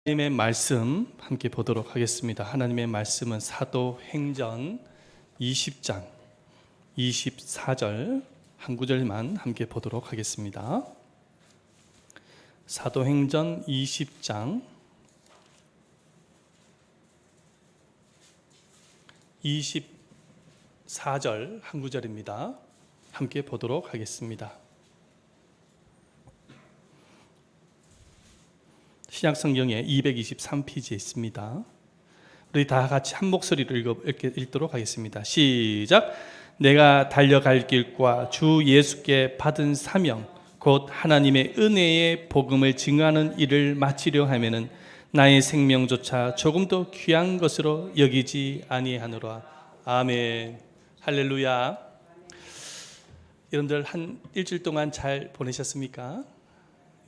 하나님의 말씀 함께 보도록 하겠습니다. 하나님의 말씀은 사도행전 20장 24절 한 구절만 함께 보도록 하겠습니다. 사도행전 20장 24절 한 구절입니다. 함께 보도록 하겠습니다. 신약성경에 223페이지에 있습니다. 우리 다 같이 한 목소리로 읽도록 하겠습니다. 시작. 내가 달려갈 길과 주 예수께 받은 사명 곧 하나님의 은혜의 복음을 증거하는 일을 마치려 하면은 나의 생명조차 조금도 귀한 것으로 여기지 아니하노라. 아멘. 할렐루야. 여러분들 한 일주일 동안 잘 보내셨습니까?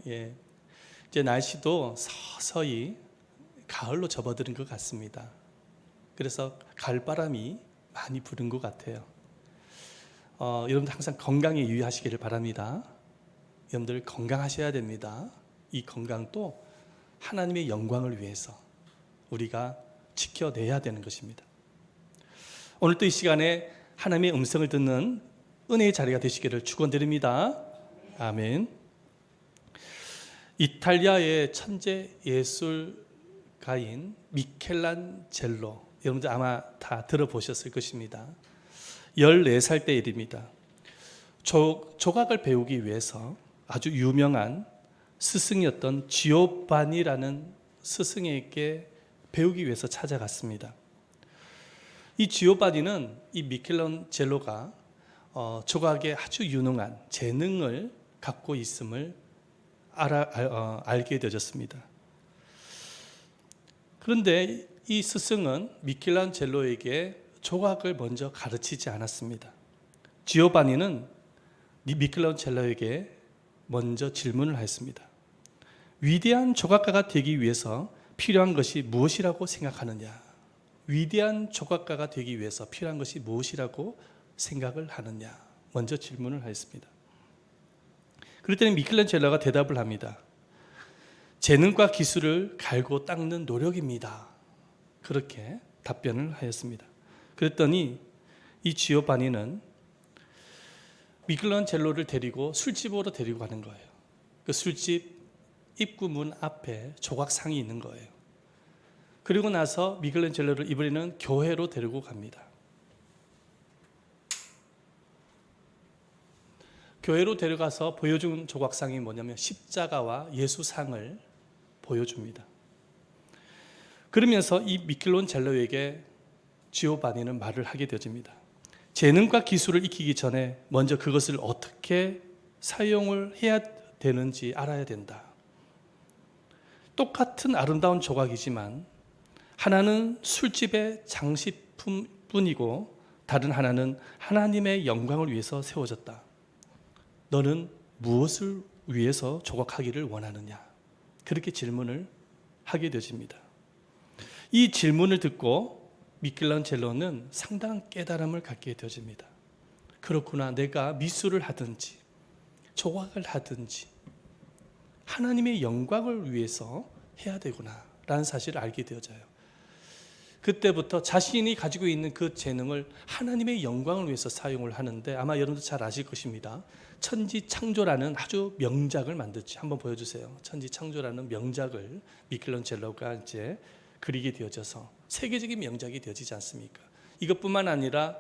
예. 이제 날씨도 서서히 가을로 접어드는 것 같습니다. 그래서 가을바람이 많이 부는 것 같아요. 여러분들 항상 건강에 유의하시기를 바랍니다. 여러분들 건강하셔야 됩니다. 이 건강도 하나님의 영광을 위해서 우리가 지켜내야 되는 것입니다. 오늘 또 이 시간에 하나님의 음성을 듣는 은혜의 자리가 되시기를 축원드립니다. 아멘. 이탈리아의 천재 예술가인 미켈란젤로, 여러분들 아마 다 들어보셨을 것입니다. 14살 때 일입니다. 조각을 배우기 위해서 아주 유명한 스승이었던 지오바니라는 스승에게 배우기 위해서 찾아갔습니다. 이 지오바니는 이 미켈란젤로가 조각에 아주 유능한 재능을 갖고 있음을 알게 되었습니다. 그런데 이 스승은 미켈란젤로에게 조각을 먼저 가르치지 않았습니다. 지오바니는 미켈란젤로에게 먼저 질문을 했습니다. 위대한 조각가가 되기 위해서 필요한 것이 무엇이라고 생각하느냐? 위대한 조각가가 되기 위해서 필요한 것이 무엇이라고 생각을 하느냐? 먼저 질문을 했습니다. 그랬더니 미켈란젤로가 대답을 합니다. 재능과 기술을 갈고 닦는 노력입니다. 그렇게 답변을 하였습니다. 그랬더니 이 지오바니는 미켈란젤로를 데리고 술집으로 데리고 가는 거예요. 그 술집 입구 문 앞에 조각상이 있는 거예요. 그리고 나서 미켈란젤로를 이번에는 교회로 데리고 갑니다. 교회로 데려가서 보여준 조각상이 뭐냐면 십자가와 예수상을 보여줍니다. 그러면서 이 미켈란젤로에게 지오바니는 말을 하게 되어집니다. 재능과 기술을 익히기 전에 먼저 그것을 어떻게 사용을 해야 되는지 알아야 된다. 똑같은 아름다운 조각이지만 하나는 술집의 장식품뿐이고 다른 하나는 하나님의 영광을 위해서 세워졌다. 너는 무엇을 위해서 조각하기를 원하느냐? 그렇게 질문을 하게 되어집니다. 이 질문을 듣고 미켈란젤로는 상당한 깨달음을 갖게 되어집니다. 그렇구나, 내가 미술을 하든지 조각을 하든지 하나님의 영광을 위해서 해야 되구나 라는 사실을 알게 되어져요. 그때부터 자신이 가지고 있는 그 재능을 하나님의 영광을 위해서 사용을 하는데, 아마 여러분도 잘 아실 것입니다. 천지창조라는 아주 명작을 만들지. 한번 보여주세요. 천지창조라는 명작을 미켈란젤로가 이제 그리게 되어져서 세계적인 명작이 되어지지 않습니까? 이것뿐만 아니라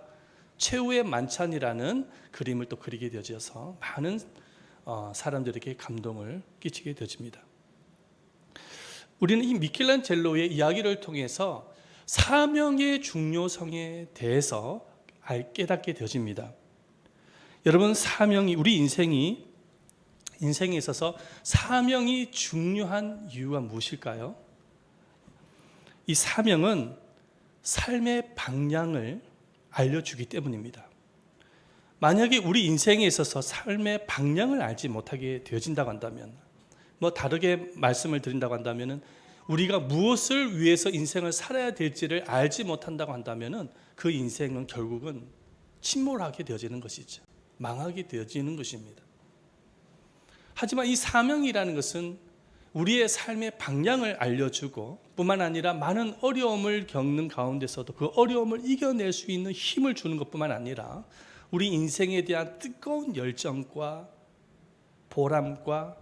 최후의 만찬이라는 그림을 또 그리게 되어져서 많은 사람들에게 감동을 끼치게 되어집니다. 우리는 이 미켈란젤로의 이야기를 통해서 사명의 중요성에 대해서 깨닫게 되어집니다. 여러분, 사명이, 우리 인생에 있어서 사명이 중요한 이유가 무엇일까요? 이 사명은 삶의 방향을 알려주기 때문입니다. 만약에 우리 인생에 있어서 삶의 방향을 알지 못하게 되어진다고 한다면, 다르게 말씀을 드린다고 한다면, 우리가 무엇을 위해서 인생을 살아야 될지를 알지 못한다고 한다면 그 인생은 결국은 침몰하게 되어지는 것이죠. 망하게 되어지는 것입니다. 하지만 이 사명이라는 것은 우리의 삶의 방향을 알려주고 뿐만 아니라 많은 어려움을 겪는 가운데서도 그 어려움을 이겨낼 수 있는 힘을 주는 것뿐만 아니라 우리 인생에 대한 뜨거운 열정과 보람과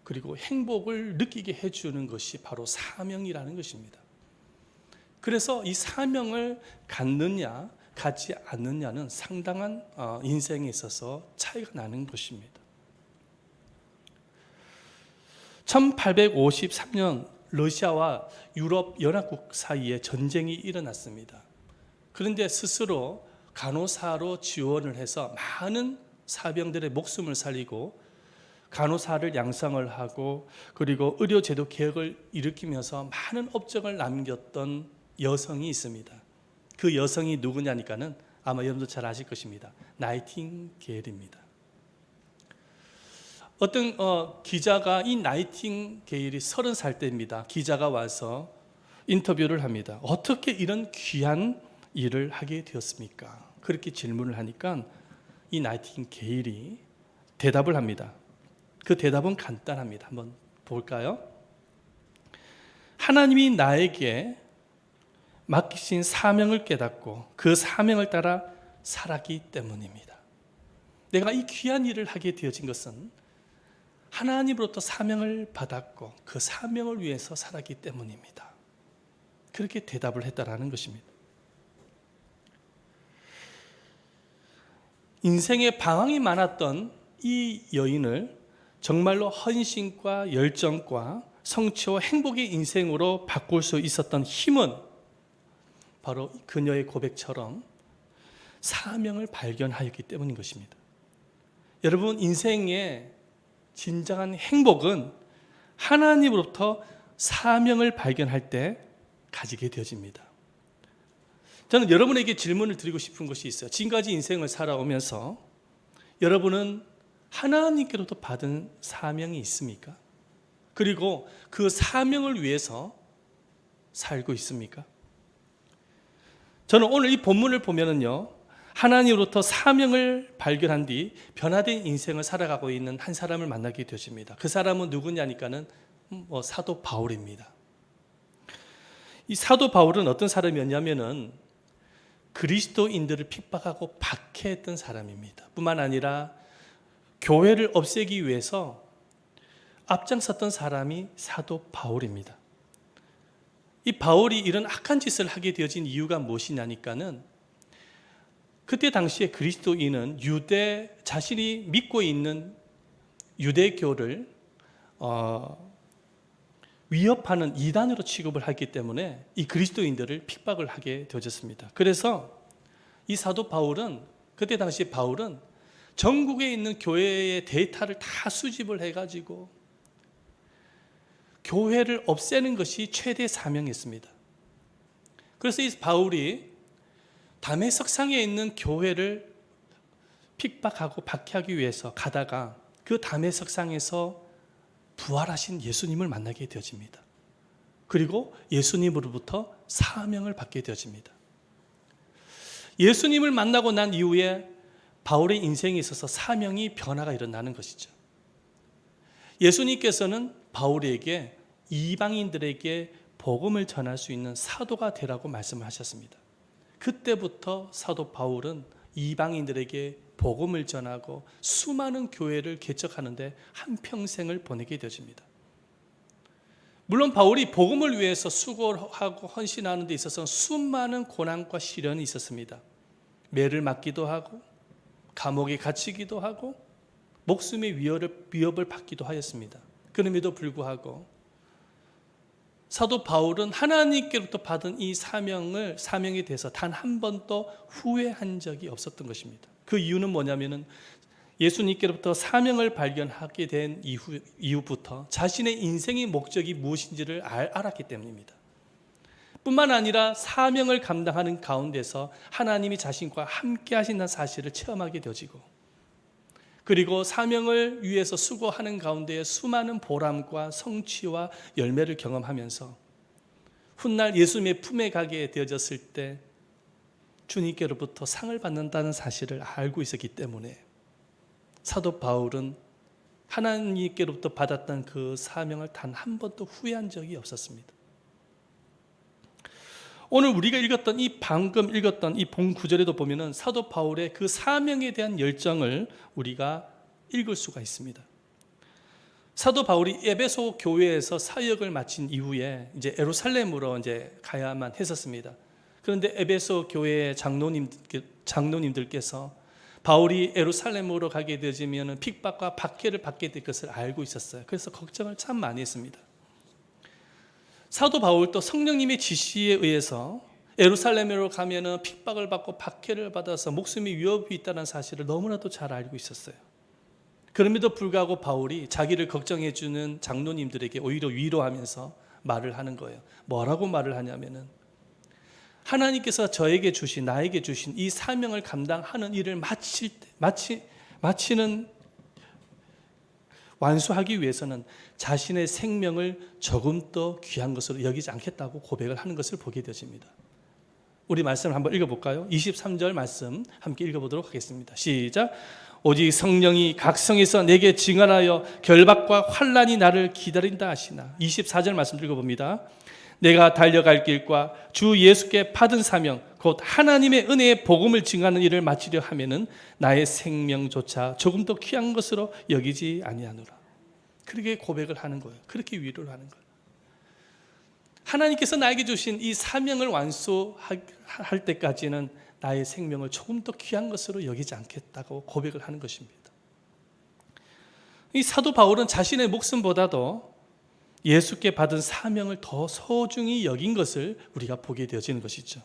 그리고 행복을 느끼게 해주는 것이 바로 사명이라는 것입니다. 그래서 이 사명을 갖느냐 갖지 않느냐는 상당한 인생에 있어서 차이가 나는 것입니다. 1853년 러시아와 유럽 연합국 사이에 전쟁이 일어났습니다. 그런데 스스로 간호사로 지원을 해서 많은 사병들의 목숨을 살리고 간호사를 양성을 하고 그리고 의료제도 개혁을 일으키면서 많은 업적을 남겼던 여성이 있습니다. 그 여성이 누구냐니까는 아마 여러분도 잘 아실 것입니다. 나이팅게일입니다. 어떤 기자가 이 나이팅게일이 30살 때입니다. 기자가 와서 인터뷰를 합니다. 어떻게 이런 귀한 일을 하게 되었습니까? 그렇게 질문을 하니까 이 나이팅게일이 대답을 합니다. 그 대답은 간단합니다. 한번 볼까요? 하나님이 나에게 맡기신 사명을 깨닫고 그 사명을 따라 살았기 때문입니다. 내가 이 귀한 일을 하게 되어진 것은 하나님으로부터 사명을 받았고 그 사명을 위해서 살았기 때문입니다. 그렇게 대답을 했다라는 것입니다. 인생에 방황이 많았던 이 여인을 정말로 헌신과 열정과 성취와 행복의 인생으로 바꿀 수 있었던 힘은 바로 그녀의 고백처럼 사명을 발견하였기 때문인 것입니다. 여러분, 인생의 진정한 행복은 하나님으로부터 사명을 발견할 때 가지게 되어집니다. 저는 여러분에게 질문을 드리고 싶은 것이 있어요. 지금까지 인생을 살아오면서 여러분은 하나님께로부터 받은 사명이 있습니까? 그리고 그 사명을 위해서 살고 있습니까? 저는 오늘 이 본문을 보면은요, 하나님으로부터 사명을 발견한 뒤 변화된 인생을 살아가고 있는 한 사람을 만나게 되십니다. 그 사람은 누구냐니까는 사도 바울입니다. 이 사도 바울은 어떤 사람이었냐면은 그리스도인들을 핍박하고 박해했던 사람입니다. 뿐만 아니라 교회를 없애기 위해서 앞장섰던 사람이 사도 바울입니다. 이 바울이 이런 악한 짓을 하게 되어진 이유가 무엇이냐니까는 그때 당시에 그리스도인은 자신이 믿고 있는 유대교를 위협하는 이단으로 취급을 하기 때문에 이 그리스도인들을 핍박을 하게 되어졌습니다. 그래서 이 사도 바울은 그때 당시 바울은 전국에 있는 교회의 데이터를 다 수집을 해가지고 교회를 없애는 것이 최대 사명이었습니다. 그래서 이 바울이 다메섹상에 있는 교회를 핍박하고 박해하기 위해서 가다가 그 다메섹상에서 부활하신 예수님을 만나게 되어집니다. 그리고 예수님으로부터 사명을 받게 되어집니다. 예수님을 만나고 난 이후에 바울의 인생에 있어서 사명이 변화가 일어나는 것이죠. 예수님께서는 바울에게 이방인들에게 복음을 전할 수 있는 사도가 되라고 말씀을 하셨습니다. 그때부터 사도 바울은 이방인들에게 복음을 전하고 수많은 교회를 개척하는데 한평생을 보내게 되어집니다. 물론 바울이 복음을 위해서 수고하고 헌신하는 데 있어서 수많은 고난과 시련이 있었습니다. 매를 맞기도 하고 감옥에 갇히기도 하고 목숨의 위협을 받기도 하였습니다. 그럼에도 불구하고 사도 바울은 하나님께로부터 받은 이 사명에 대해서 단 한 번도 후회한 적이 없었던 것입니다. 그 이유는 뭐냐면은 예수님께로부터 사명을 발견하게 된 이후부터 자신의 인생의 목적이 무엇인지를 알았기 때문입니다. 뿐만 아니라 사명을 감당하는 가운데서 하나님이 자신과 함께 하신다는 사실을 체험하게 되어지고, 그리고 사명을 위해서 수고하는 가운데 수많은 보람과 성취와 열매를 경험하면서 훗날 예수님의 품에 가게 되어졌을 때 주님께로부터 상을 받는다는 사실을 알고 있었기 때문에 사도 바울은 하나님께로부터 받았던 그 사명을 단 한 번도 후회한 적이 없었습니다. 오늘 우리가 방금 읽었던 이 본 구절에도 보면은 사도 바울의 그 사명에 대한 열정을 우리가 읽을 수가 있습니다. 사도 바울이 에베소 교회에서 사역을 마친 이후에 이제 예루살렘으로 이제 가야만 했었습니다. 그런데 에베소 교회의 장로님들께서 바울이 예루살렘으로 가게 되면 핍박과 박해를 받게 될 것을 알고 있었어요. 그래서 걱정을 참 많이 했습니다. 사도 바울도 성령님의 지시에 의해서 예루살렘으로 가면은 핍박을 받고 박해를 받아서 목숨이 위협이 있다는 사실을 너무나도 잘 알고 있었어요. 그럼에도 불구하고 바울이 자기를 걱정해 주는 장로님들에게 오히려 위로하면서 말을 하는 거예요. 뭐라고 말을 하냐면은 하나님께서 나에게 주신 이 사명을 감당하는 일을 완수하기 위해서는 자신의 생명을 조금 더 귀한 것으로 여기지 않겠다고 고백을 하는 것을 보게 되어집니다. 우리 말씀을 한번 읽어볼까요? 23절 말씀 함께 읽어보도록 하겠습니다. 시작. 오직 성령이 각성에서 내게 증언하여 결박과 환난이 나를 기다린다 하시나. 24절 말씀 읽어봅니다. 내가 달려갈 길과 주 예수께 받은 사명 곧 하나님의 은혜의 복음을 증하는 일을 마치려 하면은 나의 생명조차 조금 더 귀한 것으로 여기지 아니하노라. 그렇게 고백을 하는 거예요. 그렇게 위로를 하는 거예요. 하나님께서 나에게 주신 이 사명을 완수할 때까지는 나의 생명을 조금 더 귀한 것으로 여기지 않겠다고 고백을 하는 것입니다. 이 사도 바울은 자신의 목숨보다도 예수께 받은 사명을 더 소중히 여긴 것을 우리가 보게 되어지는 것이죠.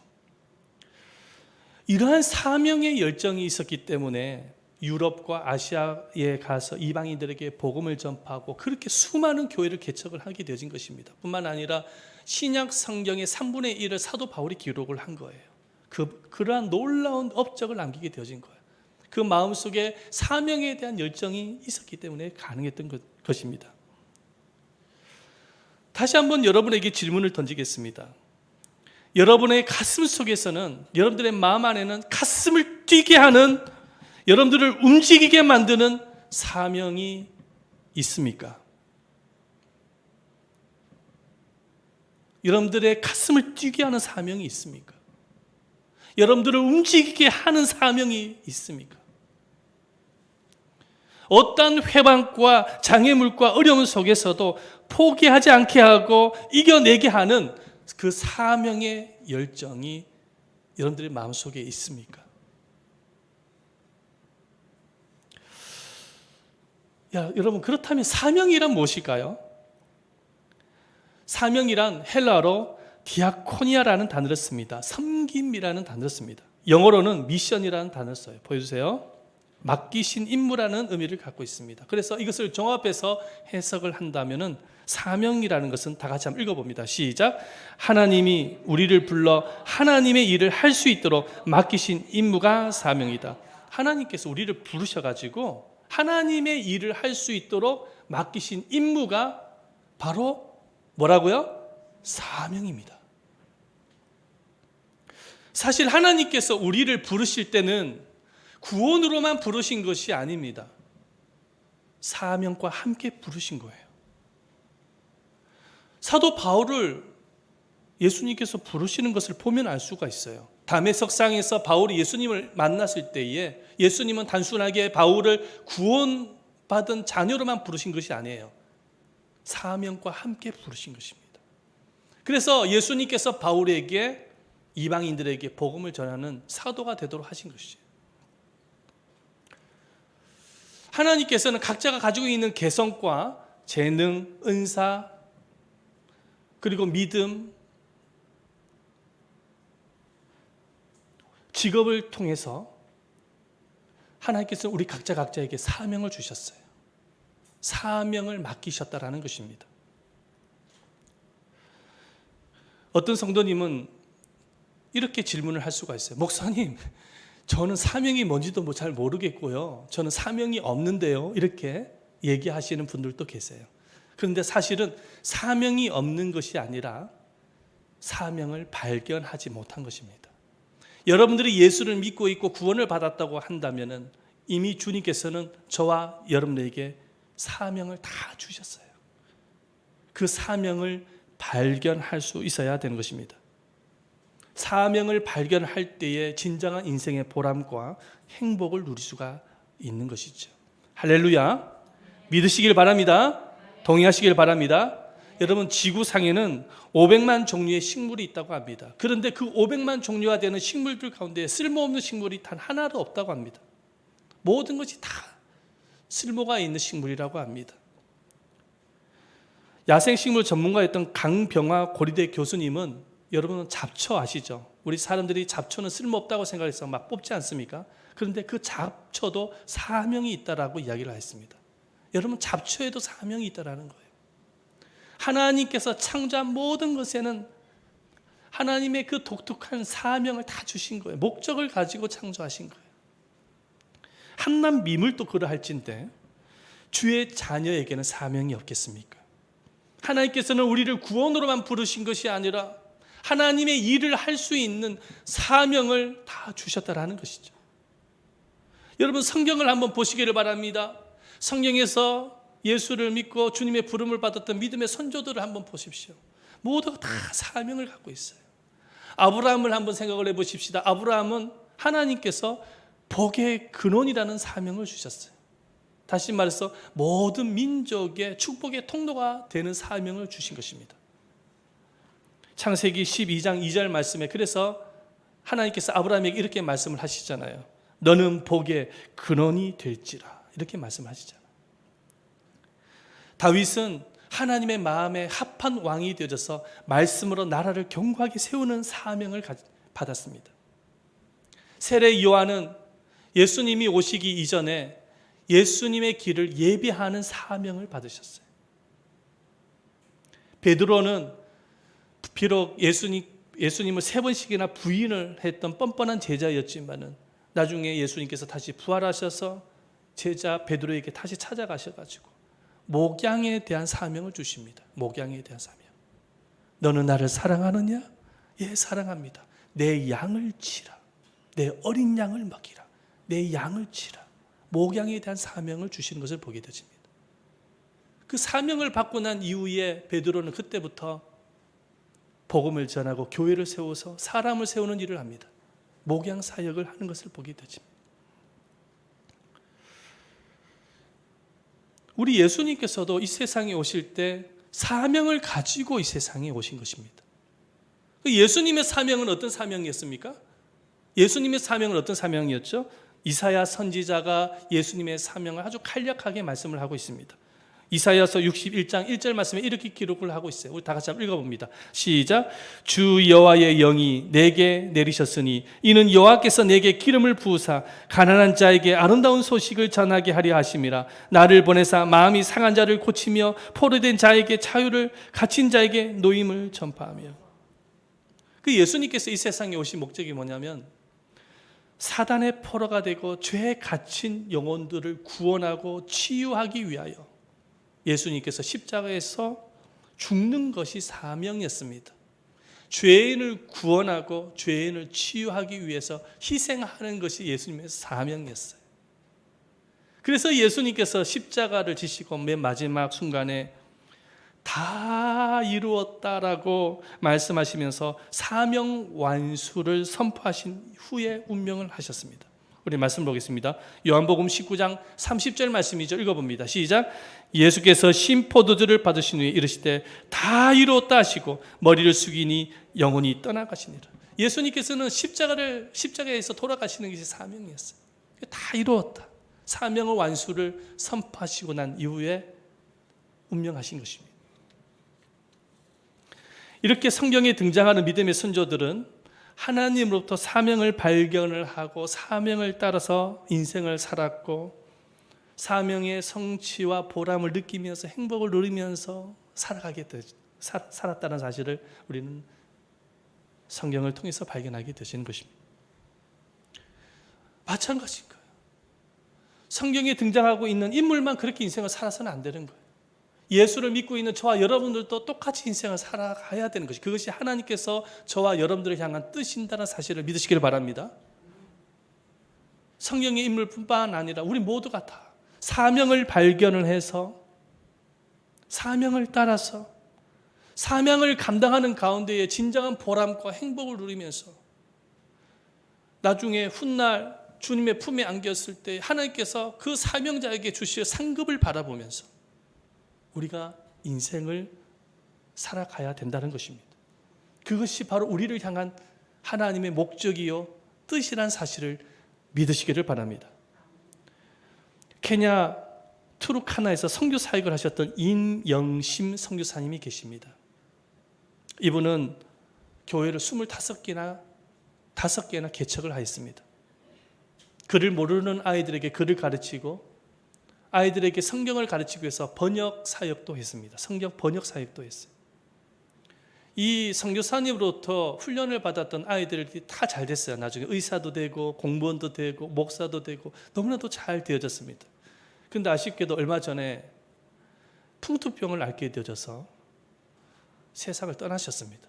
이러한 사명의 열정이 있었기 때문에 유럽과 아시아에 가서 이방인들에게 복음을 전파하고 그렇게 수많은 교회를 개척을 하게 되어진 것입니다. 뿐만 아니라 신약 성경의 3분의 1을 사도 바울이 기록을 한 거예요. 그러한 놀라운 업적을 남기게 되어진 거예요. 그 마음속에 사명에 대한 열정이 있었기 때문에 가능했던 것입니다. 다시 한번 여러분에게 질문을 던지겠습니다. 여러분의 가슴 속에서는, 여러분들의 마음 안에는 가슴을 뛰게 하는, 여러분들을 움직이게 만드는 사명이 있습니까? 여러분들의 가슴을 뛰게 하는 사명이 있습니까? 여러분들을 움직이게 하는 사명이 있습니까? 어떤 회방과 장애물과 어려움 속에서도 포기하지 않게 하고 이겨내게 하는 그 사명의 열정이 여러분들의 마음속에 있습니까? 여러분, 그렇다면 사명이란 무엇일까요? 사명이란 헬라어로 디아코니아라는 단어를 씁니다. 섬김이라는 단어를 씁니다. 영어로는 미션이라는 단어를 써요. 보여주세요. 맡기신 임무라는 의미를 갖고 있습니다. 그래서 이것을 종합해서 해석을 한다면은 사명이라는 것은 다 같이 한번 읽어봅니다. 시작. 하나님이 우리를 불러 하나님의 일을 할 수 있도록 맡기신 임무가 사명이다. 하나님께서 우리를 부르셔가지고 하나님의 일을 할 수 있도록 맡기신 임무가 바로 뭐라고요? 사명입니다. 사실 하나님께서 우리를 부르실 때는 구원으로만 부르신 것이 아닙니다. 사명과 함께 부르신 거예요. 사도 바울을 예수님께서 부르시는 것을 보면 알 수가 있어요. 다메섹상에서 바울이 예수님을 만났을 때에 예수님은 단순하게 바울을 구원받은 자녀로만 부르신 것이 아니에요. 사명과 함께 부르신 것입니다. 그래서 예수님께서 바울에게 이방인들에게 복음을 전하는 사도가 되도록 하신 것이죠. 하나님께서는 각자가 가지고 있는 개성과 재능, 은사, 그리고 믿음, 직업을 통해서 하나님께서 우리 각자에게 사명을 주셨어요. 사명을 맡기셨다라는 것입니다. 어떤 성도님은 이렇게 질문을 할 수가 있어요. 목사님, 저는 사명이 뭔지도 잘 모르겠고요. 저는 사명이 없는데요. 이렇게 얘기하시는 분들도 계세요. 그런데 사실은 사명이 없는 것이 아니라 사명을 발견하지 못한 것입니다. 여러분들이 예수를 믿고 있고 구원을 받았다고 한다면 이미 주님께서는 저와 여러분에게 사명을 다 주셨어요. 그 사명을 발견할 수 있어야 되는 것입니다. 사명을 발견할 때에 진정한 인생의 보람과 행복을 누릴 수가 있는 것이죠. 할렐루야. 믿으시길 바랍니다. 동의하시길 바랍니다. 여러분, 지구상에는 500만 종류의 식물이 있다고 합니다. 그런데 그 500만 종류가 되는 식물들 가운데 쓸모없는 식물이 단 하나도 없다고 합니다. 모든 것이 다 쓸모가 있는 식물이라고 합니다. 야생식물 전문가였던 강병화 고려대 교수님은, 여러분은 잡초 아시죠? 우리 사람들이 잡초는 쓸모없다고 생각해서 막 뽑지 않습니까? 그런데 그 잡초도 사명이 있다라고 이야기를 했습니다. 여러분, 잡초에도 사명이 있다라는 거예요. 하나님께서 창조한 모든 것에는 하나님의 그 독특한 사명을 다 주신 거예요. 목적을 가지고 창조하신 거예요. 한낱 미물도 그러할진데 주의 자녀에게는 사명이 없겠습니까? 하나님께서는 우리를 구원으로만 부르신 것이 아니라 하나님의 일을 할 수 있는 사명을 다 주셨다라는 것이죠. 여러분, 성경을 한번 보시기를 바랍니다. 성경에서 예수를 믿고 주님의 부름을 받았던 믿음의 선조들을 한번 보십시오. 모두가 다 사명을 갖고 있어요. 아브라함을 한번 생각을 해보십시다. 아브라함은 하나님께서 복의 근원이라는 사명을 주셨어요. 다시 말해서 모든 민족의 축복의 통로가 되는 사명을 주신 것입니다. 창세기 12장 2절 말씀에, 그래서 하나님께서 아브라함에게 이렇게 말씀을 하시잖아요. 너는 복의 근원이 될지라, 이렇게 말씀하시잖아요. 다윗은 하나님의 마음에 합한 왕이 되어져서 말씀으로 나라를 견고하게 세우는 사명을 받았습니다. 세례 요한은 예수님이 오시기 이전에 예수님의 길을 예비하는 사명을 받으셨어요. 베드로는 비록 예수님을 3번씩이나 부인을 했던 뻔뻔한 제자였지만은 나중에 예수님께서 다시 부활하셔서 제자 베드로에게 다시 찾아가셔가지고 목양에 대한 사명을 주십니다. 목양에 대한 사명. 너는 나를 사랑하느냐? 예, 사랑합니다. 내 양을 치라. 내 어린 양을 먹이라. 내 양을 치라. 목양에 대한 사명을 주시는 것을 보게 되십니다. 그 사명을 받고 난 이후에 베드로는 그때부터 복음을 전하고 교회를 세워서 사람을 세우는 일을 합니다. 목양 사역을 하는 것을 보게 되십니다. 우리 예수님께서도 이 세상에 오실 때 사명을 가지고 이 세상에 오신 것입니다. 예수님의 사명은 어떤 사명이었습니까? 예수님의 사명은 어떤 사명이었죠? 이사야 선지자가 예수님의 사명을 아주 간략하게 말씀을 하고 있습니다. 이사야서 61장 1절 말씀에 이렇게 기록을 하고 있어요. 우리 다 같이 한번 읽어봅니다. 시작. 주 여호와의 영이 내게 내리셨으니 이는 여호와께서 내게 기름을 부으사 가난한 자에게 아름다운 소식을 전하게 하려 하심이라. 나를 보내사 마음이 상한 자를 고치며 포로된 자에게 자유를, 갇힌 자에게 노임을 전파하며. 그 예수님께서 이 세상에 오신 목적이 뭐냐면 사단의 포로가 되고 죄에 갇힌 영혼들을 구원하고 치유하기 위하여 예수님께서 십자가에서 죽는 것이 사명이었습니다. 죄인을 구원하고 죄인을 치유하기 위해서 희생하는 것이 예수님의 사명이었어요. 그래서 예수님께서 십자가를 지시고 맨 마지막 순간에 다 이루었다라고 말씀하시면서 사명 완수를 선포하신 후에 운명을 하셨습니다. 우리 말씀 보겠습니다. 요한복음 19장 30절 말씀이죠. 읽어봅니다. 시작. 예수께서 신 포도주를 받으신 후에 이르시되 다 이루었다 하시고 머리를 숙이니 영혼이 떠나가시니라. 예수님께서는 십자가에서 돌아가시는 것이 사명이었어요. 다 이루었다. 사명의 완수를 선포하시고 난 이후에 운명하신 것입니다. 이렇게 성경에 등장하는 믿음의 선조들은 하나님으로부터 사명을 발견을 하고 사명을 따라서 인생을 살았고 사명의 성취와 보람을 느끼면서 행복을 누리면서 살았다는 사실을 우리는 성경을 통해서 발견하게 되시는 것입니다. 마찬가지인 거예요. 성경에 등장하고 있는 인물만 그렇게 인생을 살아서는 안 되는 거예요. 예수를 믿고 있는 저와 여러분들도 똑같이 인생을 살아가야 되는 것이, 그것이 하나님께서 저와 여러분들을 향한 뜻인다는 사실을 믿으시길 바랍니다. 성경의 인물뿐만 아니라 우리 모두가 다 사명을 발견을 해서 사명을 따라서 사명을 감당하는 가운데에 진정한 보람과 행복을 누리면서 나중에 훗날 주님의 품에 안겼을 때 하나님께서 그 사명자에게 주실 상급을 바라보면서 우리가 인생을 살아가야 된다는 것입니다. 그것이 바로 우리를 향한 하나님의 목적이요 뜻이란 사실을 믿으시기를 바랍니다. 케냐 투르카나에서 선교 사역을 하셨던 임영심 선교사님이 계십니다. 이분은 교회를 25개나 개척을 하였습니다. 글을 모르는 아이들에게 글을 가르치고 아이들에게 성경을 가르치기 위해서 번역 사역도 했습니다. 성경 번역 사역도 했어요. 이 선교사님으로부터 훈련을 받았던 아이들이 다 잘 됐어요. 나중에 의사도 되고 공무원도 되고 목사도 되고 너무나도 잘 되어졌습니다. 그런데 아쉽게도 얼마 전에 풍토병을 앓게 되어져서 세상을 떠나셨습니다.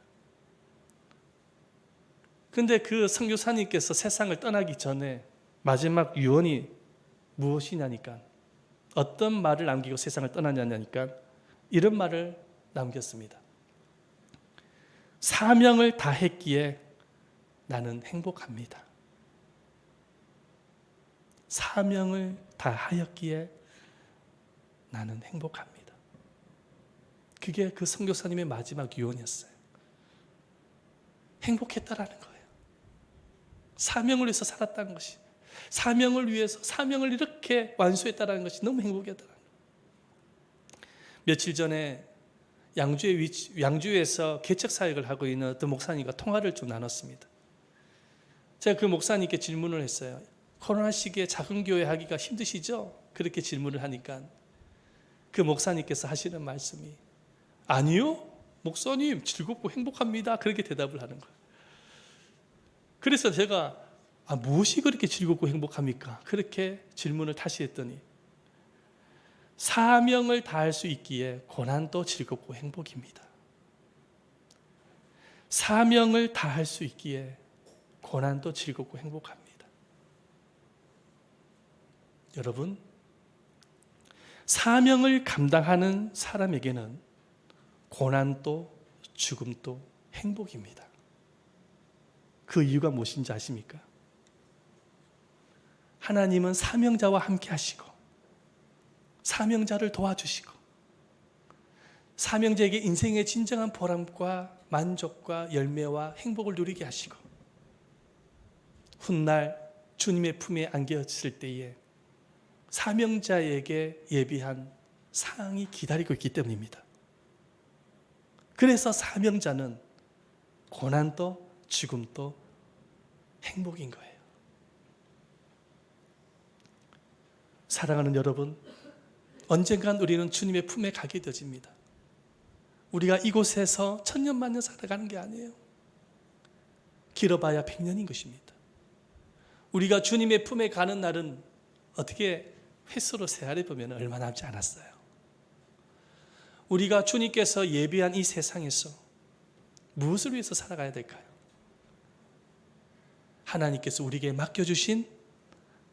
그런데 그 선교사님께서 세상을 떠나기 전에 마지막 유언이 무엇이냐니까, 어떤 말을 남기고 세상을 떠나냐니까 이런 말을 남겼습니다. 사명을 다했기에 나는 행복합니다. 사명을 다하였기에 나는 행복합니다. 그게 그 선교사님의 마지막 유언이었어요. 행복했다라는 거예요. 사명을 위해서 살았다는 것이, 사명을 위해서 사명을 이렇게 완수했다는 것이 너무 행복했다는 거예요. 며칠 전에 양주에서 개척 사역을 하고 있는 어떤 목사님과 통화를 좀 나눴습니다. 제가 그 목사님께 질문을 했어요. 코로나 시기에 작은 교회 하기가 힘드시죠? 그렇게 질문을 하니까 그 목사님께서 하시는 말씀이 아니요, 목사님 즐겁고 행복합니다. 그렇게 대답을 하는 거예요. 그래서 제가 무엇이 그렇게 즐겁고 행복합니까? 그렇게 질문을 다시 했더니 사명을 다할 수 있기에 고난도 즐겁고 행복입니다. 사명을 다할 수 있기에 고난도 즐겁고 행복합니다. 여러분, 사명을 감당하는 사람에게는 고난도 죽음도 행복입니다. 그 이유가 무엇인지 아십니까? 하나님은 사명자와 함께 하시고 사명자를 도와주시고 사명자에게 인생의 진정한 보람과 만족과 열매와 행복을 누리게 하시고 훗날 주님의 품에 안겼을 때에 사명자에게 예비한 상이 기다리고 있기 때문입니다. 그래서 사명자는 고난도 죽음도 행복인 거예요. 사랑하는 여러분, 언젠간 우리는 주님의 품에 가게 되어집니다. 우리가 이곳에서 천년만년 살아가는 게 아니에요. 길어봐야 100년인 것입니다. 우리가 주님의 품에 가는 날은 어떻게 횟수로 세알해 보면 얼마 남지 않았어요. 우리가 주님께서 예비한 이 세상에서 무엇을 위해서 살아가야 될까요? 하나님께서 우리에게 맡겨주신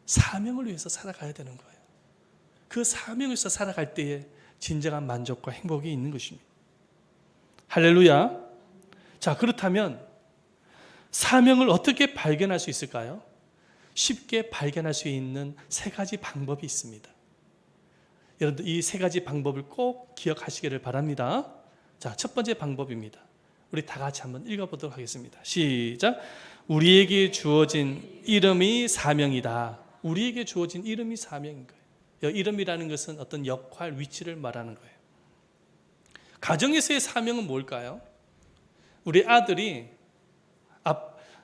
사명을 위해서 살아가야 되는 거예요. 그 사명에서 살아갈 때에 진정한 만족과 행복이 있는 것입니다. 할렐루야. 자, 그렇다면 사명을 어떻게 발견할 수 있을까요? 쉽게 발견할 수 있는 3가지 방법이 있습니다. 여러분들 이 3가지 방법을 꼭 기억하시기를 바랍니다. 자, 첫 번째 방법입니다. 우리 다 같이 한번 읽어보도록 하겠습니다. 시작. 우리에게 주어진 이름이 사명이다. 우리에게 주어진 이름이 사명인 거예요. 이름이라는 것은 어떤 역할, 위치를 말하는 거예요. 가정에서의 사명은 뭘까요? 우리 아들이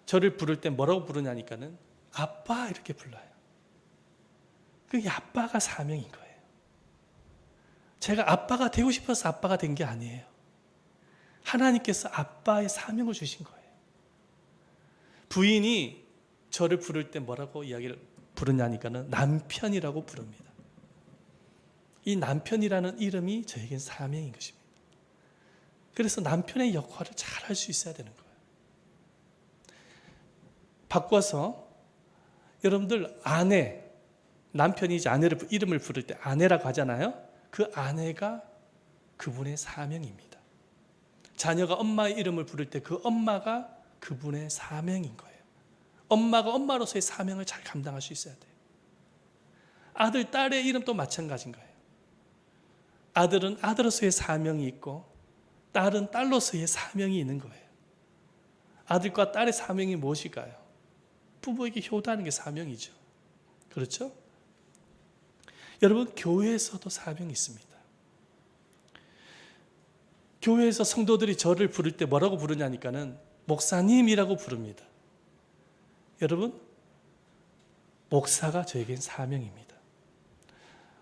저를 부를 때 뭐라고 부르냐니까는 아빠 이렇게 불러요. 그게 아빠가 사명인 거예요. 제가 아빠가 되고 싶어서 아빠가 된 게 아니에요. 하나님께서 아빠의 사명을 주신 거예요. 부인이 저를 부를 때 뭐라고 이야기를 부르냐니까는 남편이라고 부릅니다. 이 남편이라는 이름이 저에겐 사명인 것입니다. 그래서 남편의 역할을 잘 할 수 있어야 되는 거예요. 바꿔서 여러분들 아내, 남편이 이제 아내를 이름을 부를 때 아내라고 하잖아요. 그 아내가 그분의 사명입니다. 자녀가 엄마의 이름을 부를 때 그 엄마가 그분의 사명인 거예요. 엄마가 엄마로서의 사명을 잘 감당할 수 있어야 돼요. 아들, 딸의 이름도 마찬가지인 거예요. 아들은 아들로서의 사명이 있고 딸은 딸로서의 사명이 있는 거예요. 아들과 딸의 사명이 무엇일까요? 부부에게 효도하는 게 사명이죠. 그렇죠? 여러분, 교회에서도 사명이 있습니다. 교회에서 성도들이 저를 부를 때 뭐라고 부르냐니까는 목사님이라고 부릅니다. 여러분, 목사가 저에겐 사명입니다.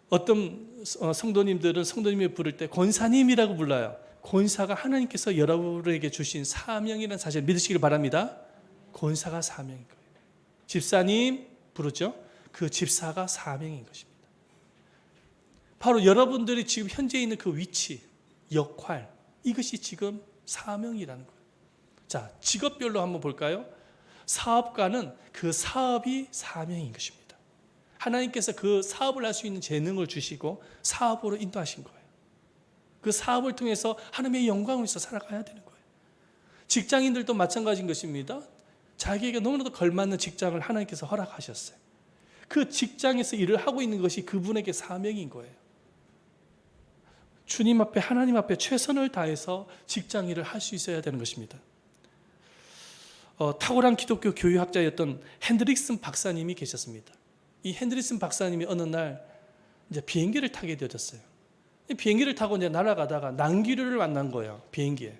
어떤 성도님들은 성도님을 부를 때 권사님이라고 불러요. 권사가 하나님께서 여러분에게 주신 사명이라는 사실을 믿으시길 바랍니다. 권사가 사명인 거예요. 집사님 부르죠. 그 집사가 사명인 것입니다. 바로 여러분들이 지금 현재 있는 그 위치, 역할, 이것이 지금 사명이라는 거예요. 자, 직업별로 한번 볼까요? 사업가는 그 사업이 사명인 것입니다. 하나님께서 그 사업을 할 수 있는 재능을 주시고 사업으로 인도하신 거예요. 그 사업을 통해서 하나님의 영광을 위해서 살아가야 되는 거예요. 직장인들도 마찬가지인 것입니다. 자기에게 너무나도 걸맞는 직장을 하나님께서 허락하셨어요. 그 직장에서 일을 하고 있는 것이 그분에게 사명인 거예요. 주님 앞에, 하나님 앞에 최선을 다해서 직장 일을 할 수 있어야 되는 것입니다. 탁월한 기독교 교육학자였던 핸드릭슨 박사님이 계셨습니다. 이 핸드릭슨 박사님이 어느 날 이제 비행기를 타게 되었어요. 비행기를 타고 이제 날아가다가 난기류를 만난 거예요. 비행기에.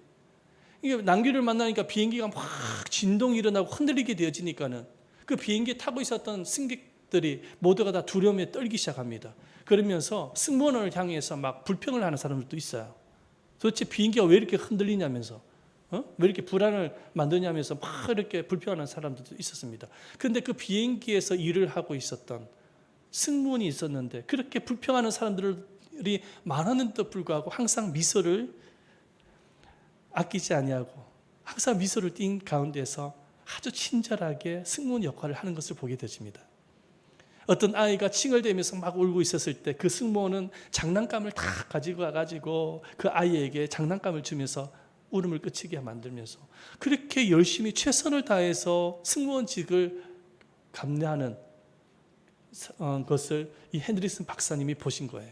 이게 난기류를 만나니까 비행기가 막 진동이 일어나고 흔들리게 되어지니까는 그 비행기에 타고 있었던 승객들이 모두가 다 두려움에 떨기 시작합니다. 그러면서 승무원을 향해서 막 불평을 하는 사람들도 있어요. 도대체 비행기가 왜 이렇게 흔들리냐면서, 왜 이렇게 불안을 만드냐면서 막 이렇게 불평하는 사람들도 있었습니다. 그런데 그 비행기에서 일을 하고 있었던 승무원이 있었는데 그렇게 불평하는 사람들이 많았는데도 불구하고 항상 미소를 아끼지 아니하고 항상 미소를 띈 가운데서 아주 친절하게 승무원 역할을 하는 것을 보게 되집니다. 어떤 아이가 칭얼대면서 막 울고 있었을 때 그 승무원은 장난감을 다 가지고 와가지고 그 아이에게 장난감을 주면서 울음을 그치게 만들면서 그렇게 열심히 최선을 다해서 승무원직을 감내하는 것을 이 핸드릭슨 박사님이 보신 거예요.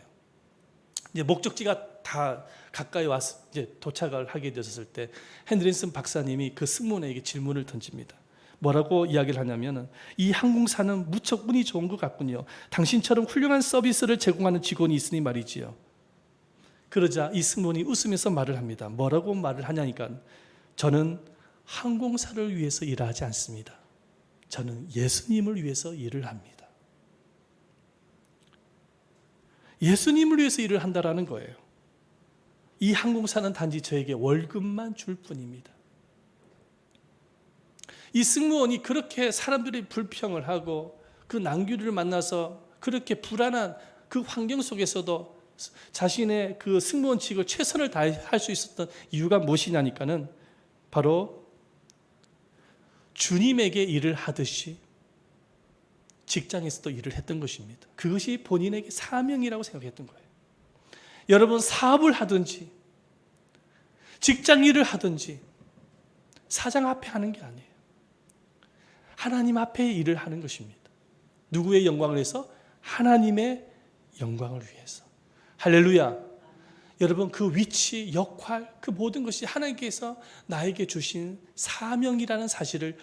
이제 목적지가 다 가까이 와서 이제 도착을 하게 되었을 때 핸드릭슨 박사님이 그 승무원에게 질문을 던집니다. 뭐라고 이야기를 하냐면 이 항공사는 무척 운이 좋은 것 같군요. 당신처럼 훌륭한 서비스를 제공하는 직원이 있으니 말이지요. 그러자 이 승무원이 웃으면서 말을 합니다. 뭐라고 말을 하냐니까 저는 항공사를 위해서 일하지 않습니다. 저는 예수님을 위해서 일을 합니다. 예수님을 위해서 일을 한다라는 거예요. 이 항공사는 단지 저에게 월급만 줄 뿐입니다. 이 승무원이 그렇게 사람들이 불평을 하고 그 난기류를 만나서 그렇게 불안한 그 환경 속에서도 자신의 그 승무원직을 최선을 다해 할 수 있었던 이유가 무엇이냐니까는 바로 주님에게 일을 하듯이 직장에서도 일을 했던 것입니다. 그것이 본인에게 사명이라고 생각했던 거예요. 여러분, 사업을 하든지 직장 일을 하든지 사장 앞에 하는 게 아니에요. 하나님 앞에 일을 하는 것입니다. 누구의 영광을 위해서? 하나님의 영광을 위해서. 할렐루야. 여러분, 그 위치, 역할, 그 모든 것이 하나님께서 나에게 주신 사명이라는 사실을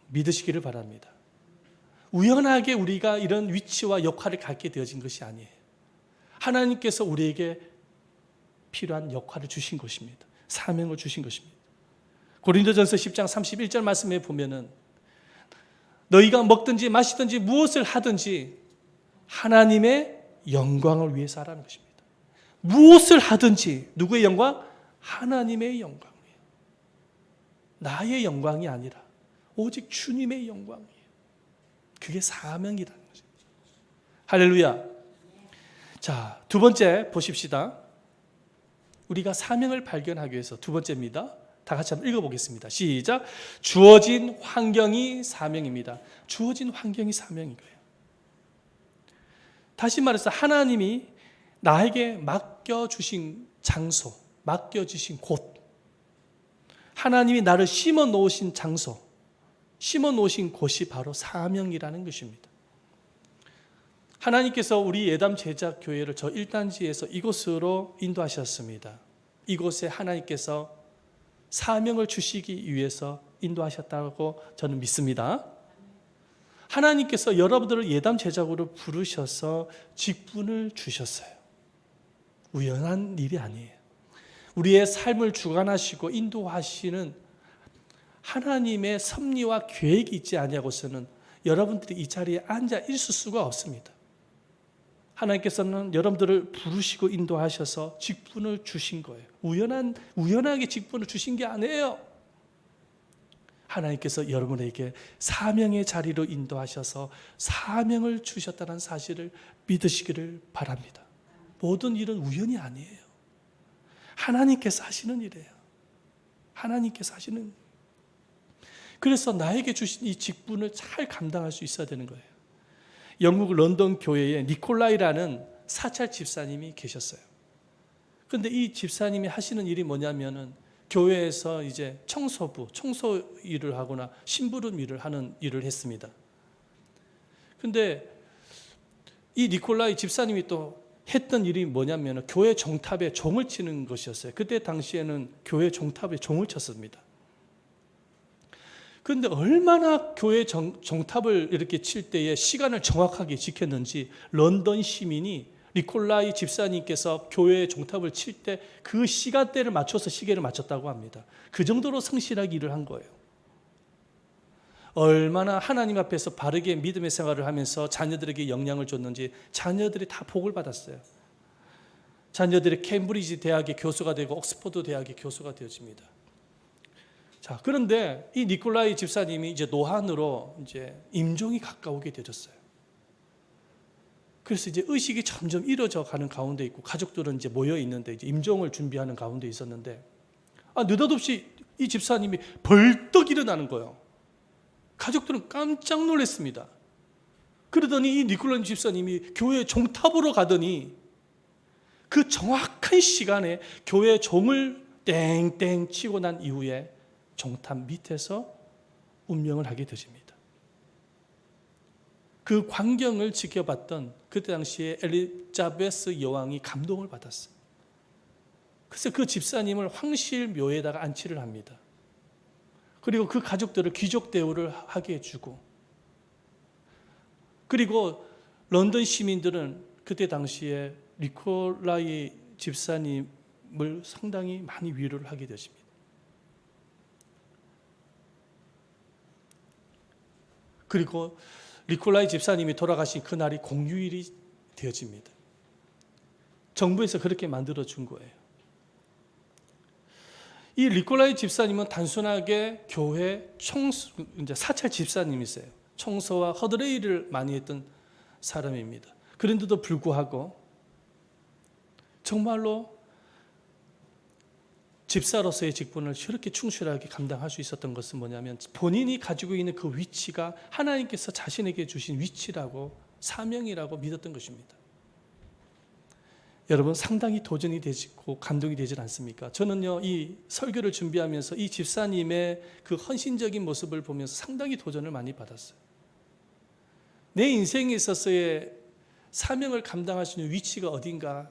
믿으시기를 바랍니다. 우연하게 우리가 이런 위치와 역할을 갖게 되어진 것이 아니에요. 하나님께서 우리에게 필요한 역할을 주신 것입니다. 사명을 주신 것입니다. 고린도전서 10장 31절 말씀에 보면은 너희가 먹든지 마시든지 무엇을 하든지 하나님의 영광을 위해서 하라는 것입니다. 무엇을 하든지 누구의 영광? 하나님의 영광이에요. 나의 영광이 아니라 오직 주님의 영광이에요. 그게 사명이라는 거죠. 할렐루야. 자, 두 번째 보십시다. 우리가 사명을 발견하기 위해서 두 번째입니다. 다 같이 한번 읽어보겠습니다. 시작. 주어진 환경이 사명입니다. 주어진 환경이 사명인 거예요. 다시 말해서 하나님이 나에게 맡겨주신 장소, 맡겨주신 곳, 하나님이 나를 심어 놓으신 장소, 심어 놓으신 곳이 바로 사명이라는 것입니다. 하나님께서 우리 예담 제자교회를 저 1단지에서 이곳으로 인도하셨습니다. 이곳에 하나님께서 사명을 주시기 위해서 인도하셨다고 저는 믿습니다. 하나님께서 여러분들을 예담 제자로 부르셔서 직분을 주셨어요. 우연한 일이 아니에요. 우리의 삶을 주관하시고 인도하시는 하나님의 섭리와 계획이 있지 아니하고서는 여러분들이 이 자리에 앉아 있을 수가 없습니다. 하나님께서는 여러분들을 부르시고 인도하셔서 직분을 주신 거예요. 우연하게 직분을 주신 게 아니에요. 하나님께서 여러분에게 사명의 자리로 인도하셔서 사명을 주셨다는 사실을 믿으시기를 바랍니다. 모든 일은 우연이 아니에요. 하나님께서 하시는 일이에요. 하나님께서 하시는 일. 그래서 나에게 주신 이 직분을 잘 감당할 수 있어야 되는 거예요. 영국 런던 교회에 니콜라이라는 사찰 집사님이 계셨어요. 그런데 이 집사님이 하시는 일이 뭐냐면은 교회에서 이제 청소 일을 하거나 심부름 일을 하는 일을 했습니다. 근데 이 니콜라이 집사님이 또 했던 일이 뭐냐면 교회 종탑에 종을 치는 것이었어요. 그때 당시에는 교회 종탑에 종을 쳤습니다. 그런데 얼마나 교회 종탑을 이렇게 칠 때에 시간을 정확하게 지켰는지 런던 시민이 니콜라이 집사님께서 교회 종탑을 칠 때 그 시간대를 맞춰서 시계를 맞췄다고 합니다. 그 정도로 성실하게 일을 한 거예요. 얼마나 하나님 앞에서 바르게 믿음의 생활을 하면서 자녀들에게 영향을 줬는지 자녀들이 다 복을 받았어요. 자녀들이 캠브리지 대학의 교수가 되고 옥스퍼드 대학의 교수가 되어집니다. 자, 그런데 이 니콜라이 집사님이 이제 노한으로 이제 임종이 가까우게 되었어요. 그래서 이제 의식이 점점 이뤄져 가는 가운데 있고 가족들은 이제 모여 있는데 이제 임종을 준비하는 가운데 있었는데 느닷없이 이 집사님이 벌떡 일어나는 거예요. 가족들은 깜짝 놀랐습니다. 그러더니 이 니콜라이 집사님이 교회 종탑으로 가더니 그 정확한 시간에 교회 종을 땡땡 치고 난 이후에 종탑 밑에서 운명을 하게 되십니다. 그 광경을 지켜봤던 그때 당시에 엘리자베스 여왕이 감동을 받았어요. 그래서 그 집사님을 황실묘에다가 안치를 합니다. 그리고 그 가족들을 귀족 대우를 하게 해주고, 그리고 런던 시민들은 그때 당시에 니콜라이 집사님을 상당히 많이 위로를 하게 되십니다. 그리고 니콜라이 집사님이 돌아가신 그날이 공휴일이 되어집니다. 정부에서 그렇게 만들어준 거예요. 이 니콜라이 집사님은 단순하게 교회 이제 사찰 집사님이세요. 청소와 허드레일을 많이 했던 사람입니다. 그런데도 불구하고 정말로 집사로서의 직분을 저렇게 충실하게 감당할 수 있었던 것은 뭐냐면 본인이 가지고 있는 그 위치가 하나님께서 자신에게 주신 위치라고 사명이라고 믿었던 것입니다. 여러분 상당히 도전이 되시고 감동이 되질 않습니까? 저는요 이 설교를 준비하면서 이 집사님의 그 헌신적인 모습을 보면서 상당히 도전을 많이 받았어요. 내 인생에 있어서의 사명을 감당할 수 있는 위치가 어딘가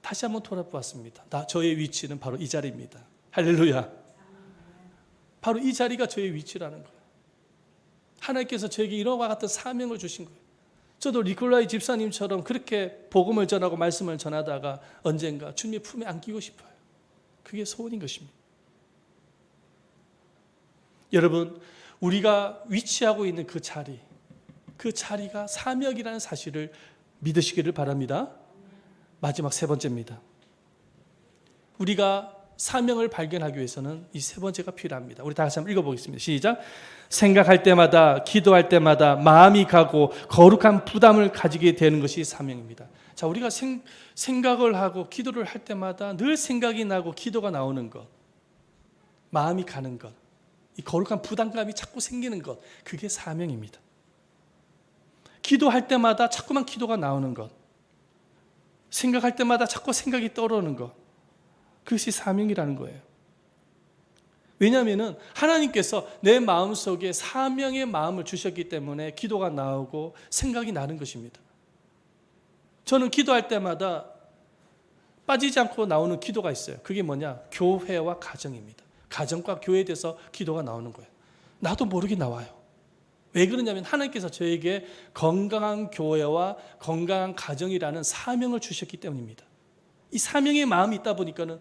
다시 한번 돌아보았습니다. 저의 위치는 바로 이 자리입니다. 할렐루야. 바로 이 자리가 저의 위치라는 거예요. 하나님께서 저에게 이와 같은 사명을 주신 거예요. 저도 니콜라이 집사님처럼 그렇게 복음을 전하고 말씀을 전하다가 언젠가 주님의 품에 안기고 싶어요. 그게 소원인 것입니다. 여러분, 우리가 위치하고 있는 그 자리가 사명이라는 사실을 믿으시기를 바랍니다. 마지막 세 번째입니다. 우리가 사명을 발견하기 위해서는 이 세 번째가 필요합니다. 우리 다 같이 한번 읽어보겠습니다. 시작. 생각할 때마다, 기도할 때마다 마음이 가고 거룩한 부담을 가지게 되는 것이 사명입니다. 자, 우리가 생각을 하고 기도를 할 때마다 늘 생각이 나고 기도가 나오는 것, 마음이 가는 것, 이 거룩한 부담감이 자꾸 생기는 것, 그게 사명입니다. 기도할 때마다 자꾸만 기도가 나오는 것, 생각할 때마다 자꾸 생각이 떠오르는 것, 그것이 사명이라는 거예요. 왜냐하면 하나님께서 내 마음속에 사명의 마음을 주셨기 때문에 기도가 나오고 생각이 나는 것입니다. 저는 기도할 때마다 빠지지 않고 나오는 기도가 있어요. 그게 뭐냐? 교회와 가정입니다. 가정과 교회에 대해서 기도가 나오는 거예요. 나도 모르게 나와요. 왜 그러냐면 하나님께서 저에게 건강한 교회와 건강한 가정이라는 사명을 주셨기 때문입니다. 이 사명의 마음이 있다 보니까는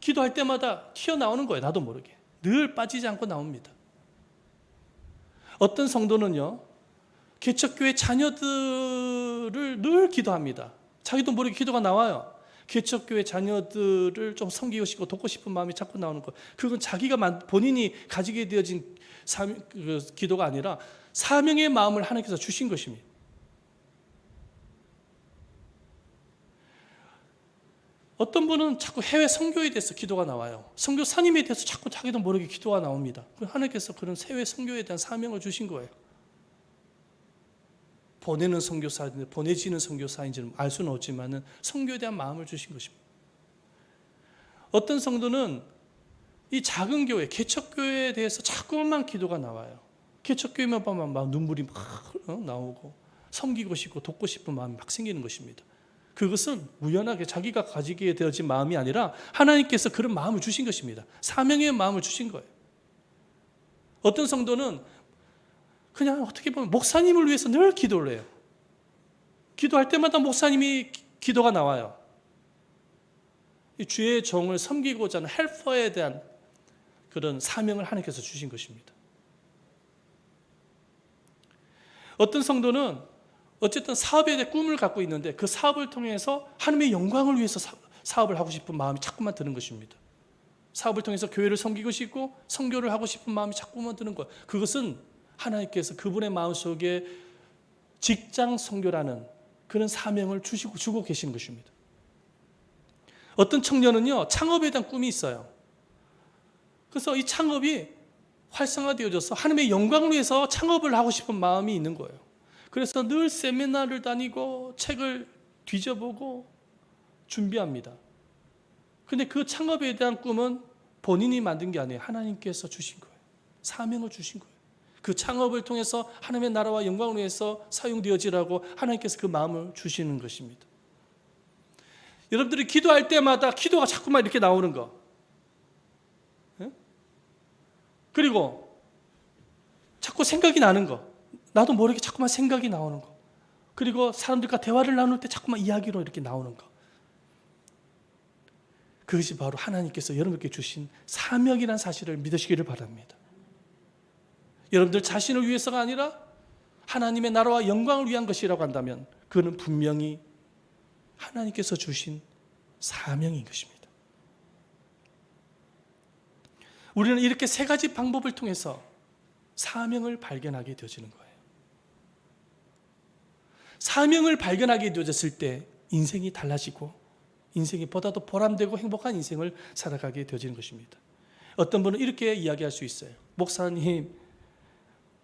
기도할 때마다 튀어나오는 거예요. 나도 모르게. 늘 빠지지 않고 나옵니다. 어떤 성도는요, 개척교회 자녀들을 늘 기도합니다. 자기도 모르게 기도가 나와요. 개척교회 자녀들을 좀 섬기고 싶고 돕고 싶은 마음이 자꾸 나오는 거예요. 그건 자기가 본인이 가지게 되어진 기도가 아니라 사명의 마음을 하나님께서 주신 것입니다. 어떤 분은 자꾸 해외 선교에 대해서 기도가 나와요. 선교사님에 대해서 자꾸 자기도 모르게 기도가 나옵니다. 하나님께서 그런 해외 선교에 대한 사명을 주신 거예요. 보내는 선교사인지 보내지는 선교사인지는 알 수는 없지만 선교에 대한 마음을 주신 것입니다. 어떤 성도는 이 작은 교회, 개척교회에 대해서 자꾸만 기도가 나와요. 개척교회만 보면 막 눈물이 막 나오고 섬기고 싶고 돕고 싶은 마음이 막 생기는 것입니다. 그것은 우연하게 자기가 가지게 되어진 마음이 아니라 하나님께서 그런 마음을 주신 것입니다. 사명의 마음을 주신 거예요. 어떤 성도는 그냥 어떻게 보면 목사님을 위해서 늘 기도를 해요. 기도할 때마다 목사님이 기도가 나와요. 이 주의 종을 섬기고자 하는 헬퍼에 대한 그런 사명을 하나님께서 주신 것입니다. 어떤 성도는 어쨌든 사업에 대해 꿈을 갖고 있는데 그 사업을 통해서 하나님의 영광을 위해서 사업을 하고 싶은 마음이 자꾸만 드는 것입니다. 사업을 통해서 교회를 섬기고 싶고 선교를 하고 싶은 마음이 자꾸만 드는 거예요. 그것은 하나님께서 그분의 마음속에 직장 선교라는 그런 사명을 주고 계시는 것입니다. 어떤 청년은요, 창업에 대한 꿈이 있어요. 그래서 이 창업이 활성화되어져서 하나님의 영광을 위해서 창업을 하고 싶은 마음이 있는 거예요. 그래서 늘 세미나를 다니고 책을 뒤져보고 준비합니다. 근데 그 창업에 대한 꿈은 본인이 만든 게 아니에요. 하나님께서 주신 거예요. 사명을 주신 거예요. 그 창업을 통해서 하나님의 나라와 영광을 위해서 사용되어지라고 하나님께서 그 마음을 주시는 것입니다. 여러분들이 기도할 때마다 기도가 자꾸만 이렇게 나오는 거. 그리고 자꾸 생각이 나는 거. 나도 모르게 자꾸만 생각이 나오는 거. 그리고 사람들과 대화를 나눌 때 자꾸만 이야기로 이렇게 나오는 거. 그것이 바로 하나님께서 여러분께 주신 사명이라는 사실을 믿으시기를 바랍니다. 여러분들 자신을 위해서가 아니라 하나님의 나라와 영광을 위한 것이라고 한다면 그는 분명히 하나님께서 주신 사명인 것입니다. 우리는 이렇게 세 가지 방법을 통해서 사명을 발견하게 되어지는 거예요. 사명을 발견하게 되어졌을 때 인생이 달라지고 인생이 보다도 보람되고 행복한 인생을 살아가게 되어지는 것입니다. 어떤 분은 이렇게 이야기할 수 있어요. 목사님,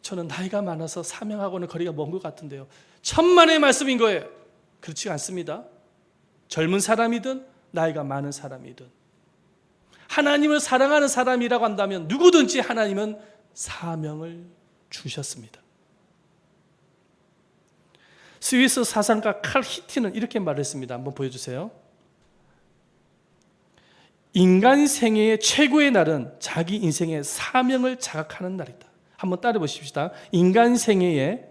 저는 나이가 많아서 사명하고는 거리가 먼 것 같은데요. 천만의 말씀인 거예요. 그렇지 않습니다. 젊은 사람이든 나이가 많은 사람이든 하나님을 사랑하는 사람이라고 한다면 누구든지 하나님은 사명을 주셨습니다. 스위스 사상가 칼 히티는 이렇게 말했습니다. 한번 보여주세요. 인간 생애의 최고의 날은 자기 인생의 사명을 자각하는 날이다. 한번 따라 보십시다. 인간 생애의